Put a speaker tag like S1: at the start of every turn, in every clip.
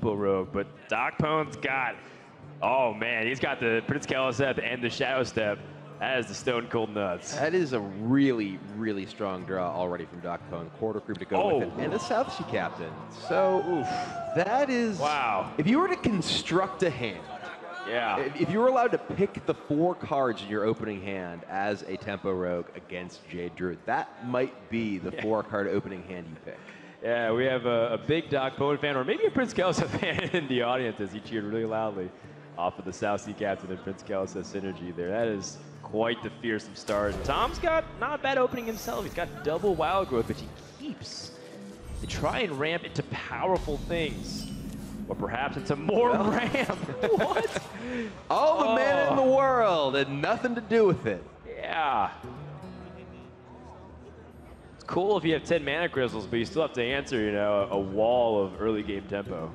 S1: Tempo Rogue, but Darkpone's got, oh man, he's got the Prince Kaliseth and the Shadow Step. That is the Stone Cold Nuts.
S2: That is a really, really strong draw already from Darkpone. Quarter creep to go with it. And the South Sea Captain. So, that is...
S1: Wow.
S2: If you were to construct a hand, if you were allowed to pick the 4 cards in your opening hand as a Tempo Rogue against Jade Druid, that might be the 4-card opening hand you pick.
S1: Yeah, we have a big Darkpone fan, or maybe a Prince Kaliseth fan in the audience as he cheered really loudly off of the South Sea Captain and Prince Kaliseth synergy there. That is quite the fearsome start. Tom's got not a bad opening himself. He's got double Wild Growth, which he keeps to try and ramp into powerful things. Or perhaps into more ramp. What?
S2: All the mana in the world and nothing to do with it.
S1: Yeah. It's cool if you have 10 mana crystals, but you still have to answer, you know, a wall of early game tempo.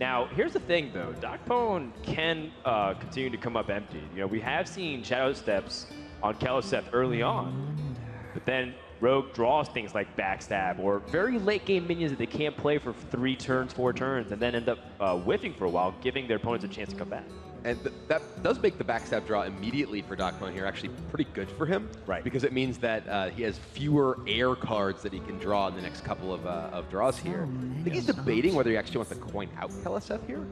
S1: Now, here's the thing, though. Darkpone can continue to come up empty. You know, we have seen Shadow Steps on Kaliseth early on, but then Rogue draws things like Backstab or very late game minions that they can't play for 3 turns, 4 turns, and then end up whiffing for a while, giving their opponents a chance to come back.
S2: And that does make the Backstab draw immediately for Darkpone here actually pretty good for him.
S1: Right.
S2: Because it means that he has fewer air cards that he can draw in the next couple of draws here. I think he's debating whether he actually wants to coin out Kaliseth here,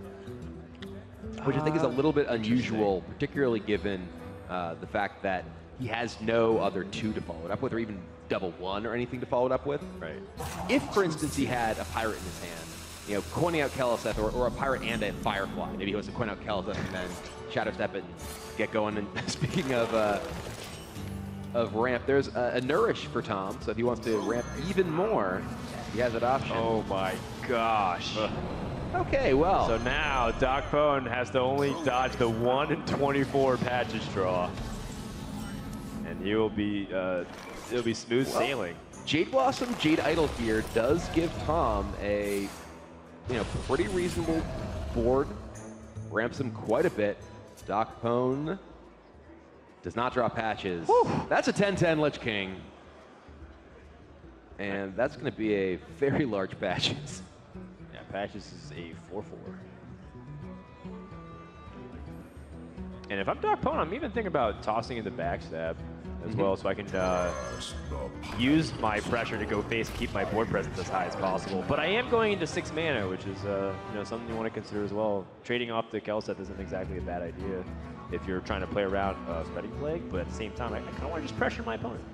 S2: which I think is a little bit unusual, particularly given the fact that he has no other 2 to follow it up with, or even double 1 or anything to follow it up with.
S1: Right.
S2: If, for instance, he had a Pirate in his hand, you know, coining out Kaliseth, or a Pirate and a Firefly. Maybe he wants to coin out Kaliseth and then Shadow Step it and get going. And speaking of ramp, there's a Nourish for Tom. So if he wants to ramp even more, he has that option.
S1: Oh my gosh.
S2: Okay, well.
S1: So now Darkpone has to only dodge the 1 in 24 patches draw, and he will be it'll be smooth sailing.
S2: Jade Blossom, Jade Idol here does give Tom a pretty reasonable board, ramps him quite a bit. Darkpone does not draw patches. Whew. That's a 10-10 Lich King. And that's going to be a very large patches.
S1: Yeah, patches is a 4-4. And if I'm Darkpone, I'm even thinking about tossing in the Backstab as well, so I can use my pressure to go face and keep my board presence as high as possible. But I am going into 6 mana, which is something you want to consider as well. Trading off the Kaliseth isn't exactly a bad idea if you're trying to play around Spreading Plague, but at the same time, I kind of want to just pressure my opponent.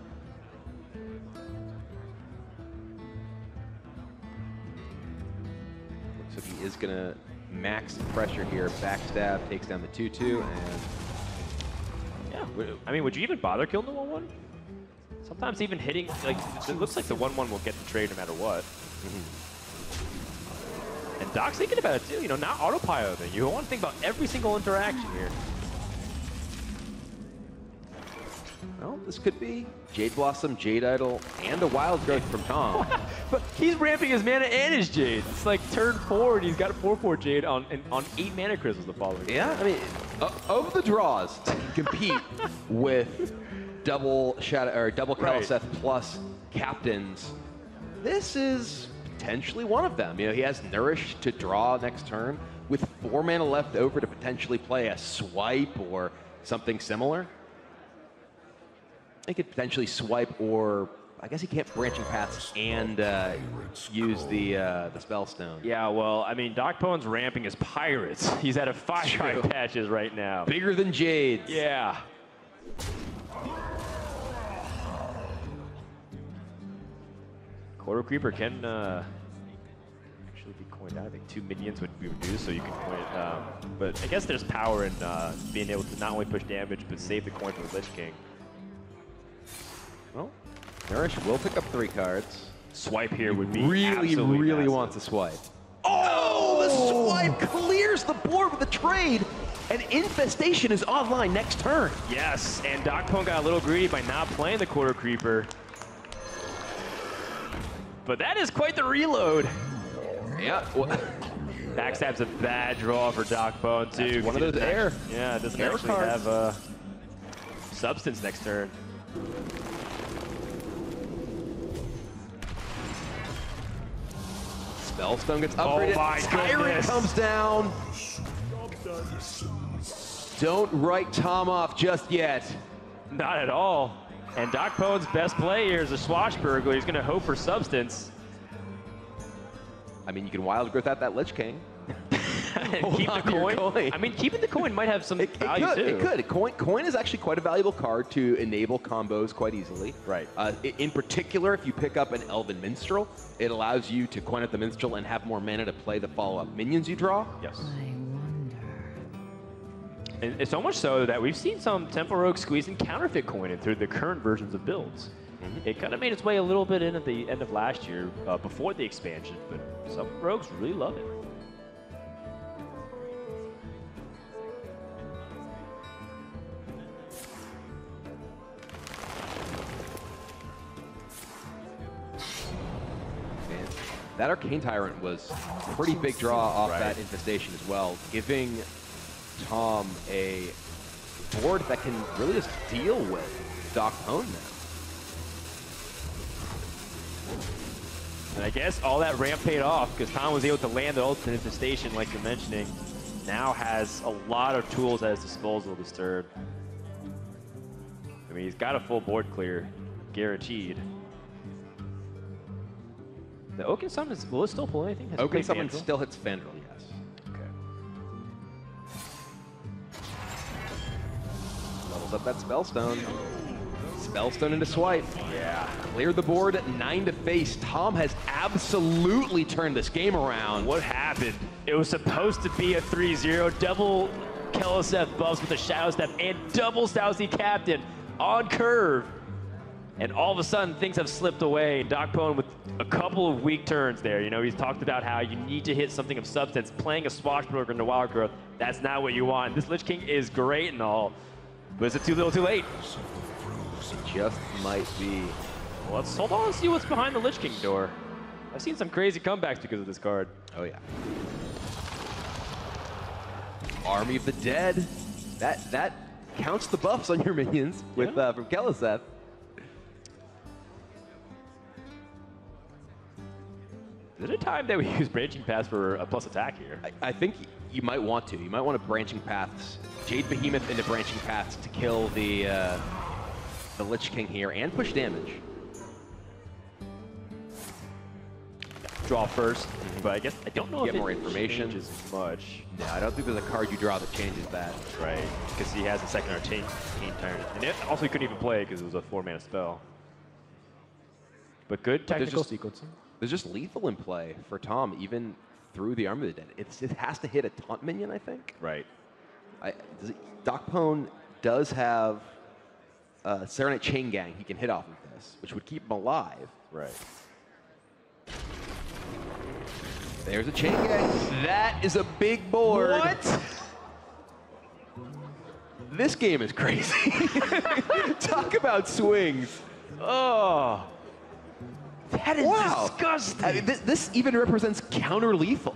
S2: Looks like he is going to max the pressure here. Backstab takes down the 2-2, and
S1: yeah, I mean, would you even bother killing the 1-1? Sometimes even hitting, like, it looks like the 1-1 will get the trade no matter what. And Doc's thinking about it too, you know, not autopiloting. You want to think about every single interaction here.
S2: Well, this could be Jade Blossom, Jade Idol, and a Wild Growth from Tom.
S1: But he's ramping his mana and his Jade. It's like turn 4 and he's got a 4-4 Jade on 8 mana crystals the following.
S2: Yeah, I mean, of the draws to compete with double Shadow or double Kaliseth plus Captains, this is potentially one of them. You know, he has Nourish to draw next turn with 4 mana left over to potentially play a Swipe or something similar. He could potentially Swipe, or I guess he can't Branching Paths and use the Spellstone.
S1: Yeah, well, I mean, Darkpone's ramping his Pirates. He's at a 5 patches right now.
S2: Bigger than Jade's.
S1: Yeah. Quarter Creeper can actually be coined out. I think 2 minions would be reduced, so you can coin it. But I guess there's power in being able to not only push damage, but save the coin for the Lich King.
S2: Well, Nourish will pick up 3 cards.
S1: Swipe here would be
S2: really
S1: massive.
S2: wants to swipe. Oh, the swipe clears the board with a trade, and Infestation is online next turn.
S1: Yes, and Darkpone got a little greedy by not playing the Quarter Creeper. But that is quite the reload.
S2: Yeah. Well,
S1: Backstab's a bad draw for Darkpone too.
S2: One of those air.
S1: Yeah, it doesn't
S2: air
S1: actually
S2: cards.
S1: have substance next turn.
S2: Spellstone gets upgraded.
S1: Oh my
S2: Tyrant
S1: goodness.
S2: comes down. Don't write Tom off just yet.
S1: Not at all. And Doc Pone's best play here is a swashbuckler. He's going to hope for substance.
S2: I mean, you can wild growth out that Lich King.
S1: And keep the coin. I mean, keeping the coin might have some value too.
S2: It could. Coin is actually quite a valuable card to enable combos quite easily.
S1: Right.
S2: In particular, if you pick up an Elven Minstrel, it allows you to coin up the Minstrel and have more mana to play the follow-up minions you draw.
S1: Yes. And so much so that we've seen some Temple Rogue squeezing counterfeit coin in through the current versions of builds. It kind of made its way a little bit in at the end of last year, before the expansion, but some rogues really love it.
S2: That Arcane Tyrant was a pretty big draw off that Infestation as well, giving Tom a board that can really just deal with Doc Pone now.
S1: And I guess all that ramp paid off because Tom was able to land the ultimate Infestation, like you're mentioning. Now has a lot of tools at his disposal to stir. I mean, he's got a full board clear, guaranteed. The Oaken Summon, will it still pull anything?
S2: Oaken Summon still hits Fandral, yes.
S1: Okay.
S2: Levels up that Spellstone. Spellstone into swipe.
S1: Yeah.
S2: Clear the board at 9 to face. Tom has absolutely turned this game around.
S1: What happened? It was supposed to be a 3-0, double Keleseth buffs with a Shadow Step and double Southsea Captain on curve. And all of a sudden, things have slipped away. Doc Pone with a couple of weak turns there. You know, he's talked about how you need to hit something of substance. Playing a Swashbuckler into Wild Growth, that's not what you want. This Lich King is great and all, but is it too little too late?
S2: It just might be.
S1: Well, let's hold on and see what's behind the Lich King door. I've seen some crazy comebacks because of this card.
S2: Oh, yeah. Army of the Dead. That counts the buffs on your minions with from Keleseth.
S1: Is it a time that we use Branching Paths for a plus attack here?
S2: I think you might want to. You might want to Branching Paths, Jade Behemoth into Branching Paths to kill the Lich King here and push damage.
S1: Draw first, but I guess I don't know
S2: Get
S1: if
S2: more
S1: it
S2: information.
S1: changes much.
S2: No, I don't think there's a card you draw that changes that.
S1: Right, because he has a second Arcane Tyrant. And it, also, he couldn't even play because it was a 4-mana spell. But good technical sequencing.
S2: There's just lethal in play for Tom, even through the Army of the Dead. It has to hit a taunt minion, I think.
S1: Right.
S2: Doc Pone does have Serenite Chain Gang he can hit off of this, which would keep him alive.
S1: Right.
S2: There's a Chain Gang. That is a big board.
S1: What?
S2: This game is crazy. Talk about swings.
S1: Oh. That is disgusting.
S2: I mean, this even represents counter-lethal.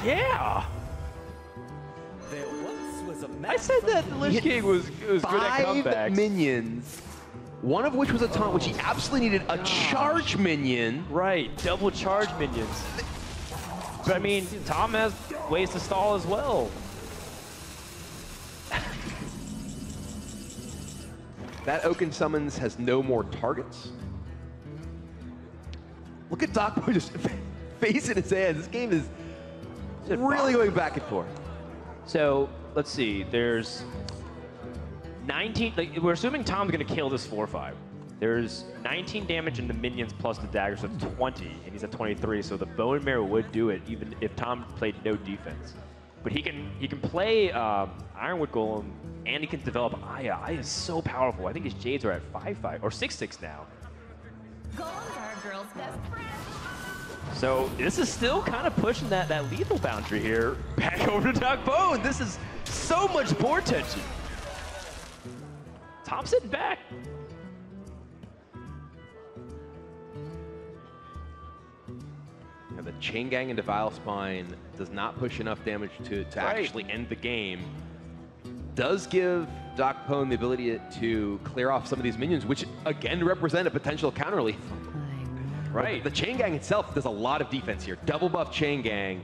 S1: Yeah. I said that the Lich King was good at comebacks.
S2: 5 minions, one of which was a taunt, which he absolutely needed a charge minion.
S1: Right, double charge minions. But I mean, Tom has ways to stall as well.
S2: That Oaken Summons has no more targets. Look at Doc Pone just facing his hands. This game is really going back and forth.
S1: So, let's see. There's 19. Like, we're assuming Tom's going to kill this 4/5. There's 19 damage in the minions plus the dagger, so it's 20, and he's at 23. So the Bone Marrow would do it, even if Tom played no defense. But he can play Ironwood Golem, and he can develop Aya. Aya is so powerful. I think his Jades are at 5/5 or 6/6 now.
S3: Golems are a girl's best friend.
S1: So this is still kind of pushing that lethal boundary here back over to Doc Pone. This is so much board tension. Tom's sitting back.
S2: And the Chain Gang into Vile Spine does not push enough damage to actually end the game. Does give Doc Pone the ability to clear off some of these minions, which again represent a potential counter lethal. Right. The chain gang itself does a lot of defense here. Double buff chain gang,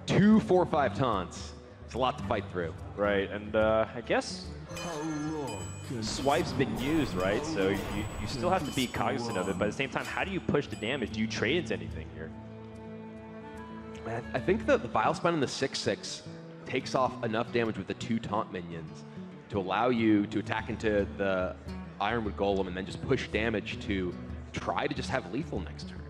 S2: 2 4/5 taunts. It's a lot to fight through.
S1: Right, and I guess swipe's been used, right? So you still have to be cognizant of it, but at the same time, how do you push the damage? Do you trade into anything here?
S2: Man, I think the Vile Spine and the 6/6 takes off enough damage with the 2 taunt minions to allow you to attack into the Ironwood Golem and then just push damage to try to just have lethal next turn.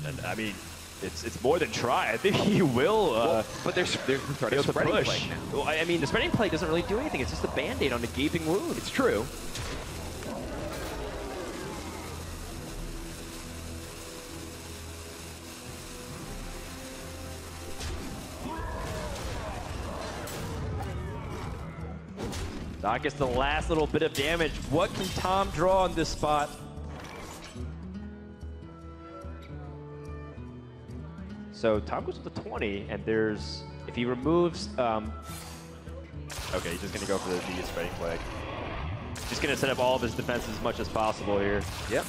S1: And, I mean, it's more than try. I think he will.
S2: But there's spreading
S1: push.
S2: plague now.
S1: Well, I mean, the spreading plague doesn't really do anything. It's just a band-aid on a gaping wound.
S2: It's true.
S1: Doc gets the last little bit of damage. What can Tom draw on this spot? So Tom goes with the 20, and there's, if he removes, okay, he's just gonna go for the spreading plague. Just gonna set up all of his defenses as much as possible here.
S2: Yep.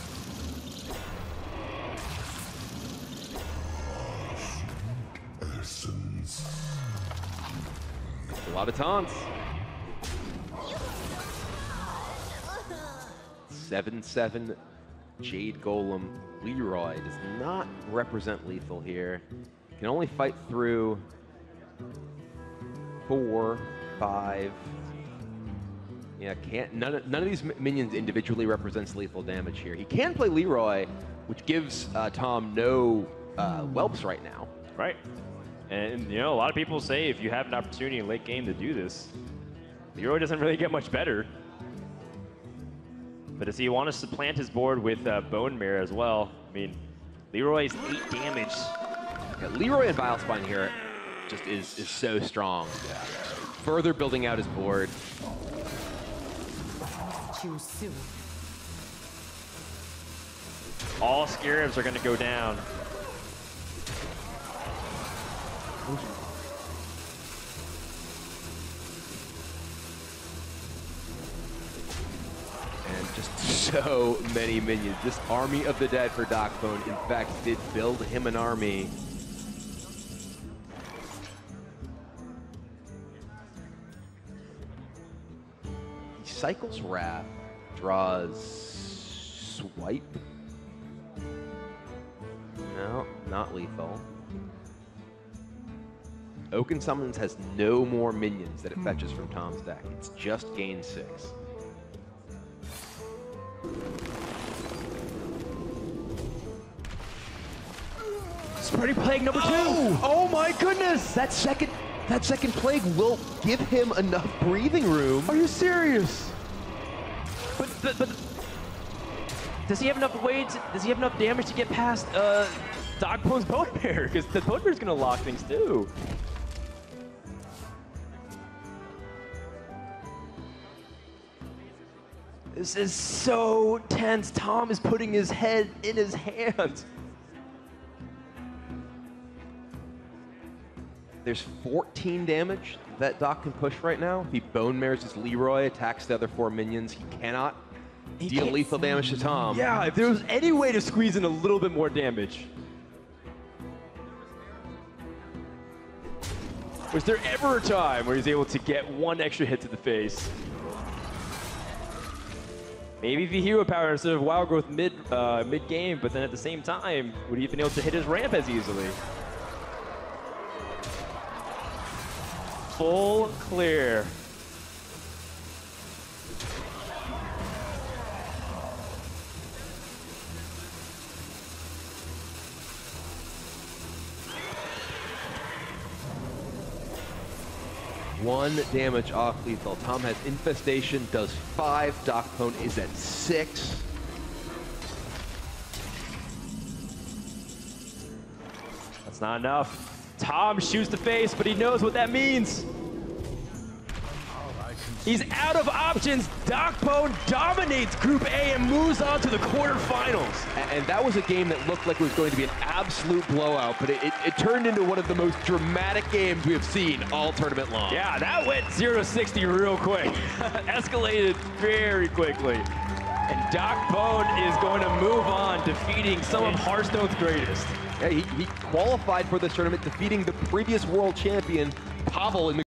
S2: A lot of taunts. 7/7 Jade Golem. Leroy does not represent lethal here. Can only fight through 4, 5. Yeah, can't. None of these minions individually represents lethal damage here. He can play Leroy, which gives Tom no whelps right now.
S1: Right. And you know, a lot of people say if you have an opportunity in late game to do this, Leroy doesn't really get much better. But does he want to supplant his board with Bone Mare as well? I mean, Leroy's 8 damage.
S2: Yeah, Leroy and Vile Spine here just is so strong. Yeah. Further building out his board.
S1: All Scarabs are going to go down.
S2: Just so many minions. This army of the dead for Darkbone, in fact, did build him an army. He cycles Wrath, draws Swipe. No, not lethal. Oaken Summons has no more minions that it fetches from Tom's deck. It's just gain 6.
S1: Spreading plague number 2.
S2: Oh my goodness! That second plague will give him enough breathing room.
S1: Are you serious? But does he have enough weight? Does he have enough damage to get past Dogbone's Bone Mare? Because the Bone Mare's gonna lock things too. This is so tense. Tom is putting his head in his hands.
S2: There's 14 damage that Doc can push right now. If he Bone Mares his Leroy, attacks the other 4 minions, he cannot deal lethal damage to Tom.
S1: Yeah, if there was any way to squeeze in a little bit more damage. Was there ever a time where he's able to get 1 extra hit to the face? Maybe if he hero power instead of wild growth mid-game, but then at the same time, would he have been able to hit his ramp as easily? Full clear.
S2: One damage off lethal. Tom has Infestation, does 5. Darkbone is at 6.
S1: That's not enough. Tom shoots the face, but he knows what that means. He's out of options. Darkbone dominates Group A and moves on to the quarterfinals.
S2: And that was a game that looked like it was going to be an absolute blowout, but it turned into one of the most dramatic games we have seen all tournament long.
S1: Yeah, that went 0-60 real quick. Escalated very quickly. And Doc Bone is going to move on, defeating some of Hearthstone's greatest.
S2: Yeah, he qualified for this tournament, defeating the previous world champion, Pavel, in the